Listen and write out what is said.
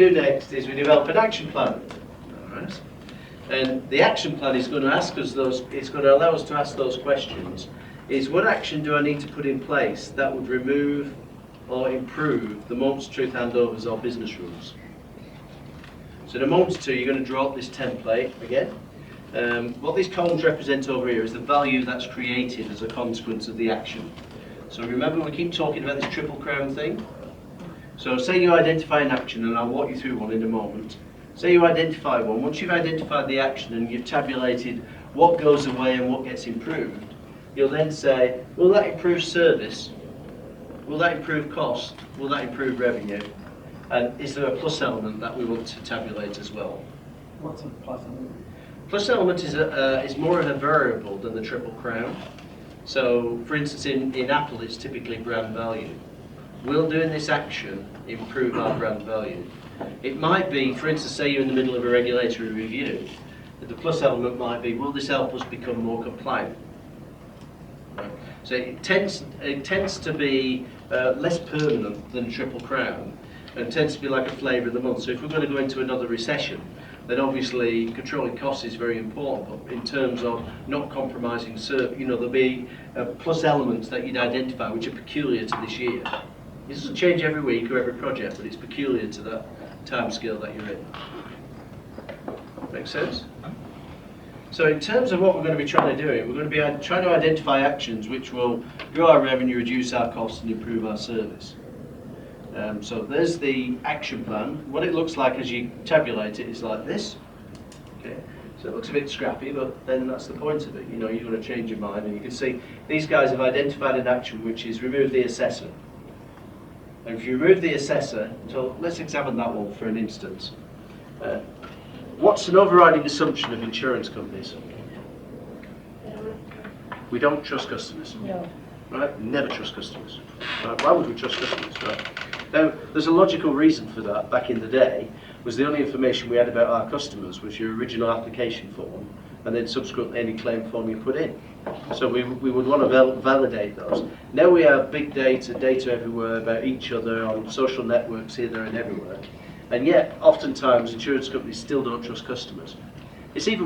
do next is we develop an action plan. Alright. And the action plan is going to ask us it's going to allow us to ask those questions. Is what action do I need to put in place that would remove or improve the moments to truth handovers or business rules? So the moments to, you're going to draw up this template again. What these columns represent over here is the value that's created as a consequence of the action. So remember, we keep talking about this triple crown thing. So say you identify an action, and I'll walk you through one in a moment. Say you identify one. Once you've identified the action and you've tabulated what goes away and what gets improved, you'll then say, will that improve service? Will that improve cost? Will that improve revenue? And is there a plus element that we want to tabulate as well? What's a plus element? Plus element is more of a variable than the triple crown. So, for instance, in Apple, it's typically brand value. Will doing this action improve our brand value? It might be, for instance, say you're in the middle of a regulatory review, the plus element might be, will this help us become more compliant? Right. So it tends to be less permanent than triple crown, and tends to be like a flavour of the month. So if we're going to go into another recession, then obviously controlling costs is very important, but in terms of not compromising service, there'll be plus elements that you'd identify which are peculiar to this year. It doesn't change every week or every project, but it's peculiar to that time scale that you're in. Make sense? So in terms of what we're going to be trying to do, we're going to be trying to identify actions which will grow our revenue, reduce our costs, and improve our service. So there's the action plan. What it looks like as you tabulate it is like this. Okay. So it looks a bit scrappy, but then that's the point of it. You're going to change your mind, and you can see these guys have identified an action which is remove the assessor. And if you remove the assessor, so let's examine that one for an instance. What's an overriding assumption of insurance companies? We don't trust customers. No. Right? Never trust customers. Right? Why would we trust customers? Right? Now, there's a logical reason for that. Back in the day, was the only information we had about our customers was your original application form, and then subsequently any claim form you put in. So we would want to validate those. Now we have big data everywhere about each other on social networks here, there, and everywhere. And yet, oftentimes, insurance companies still don't trust customers. It's even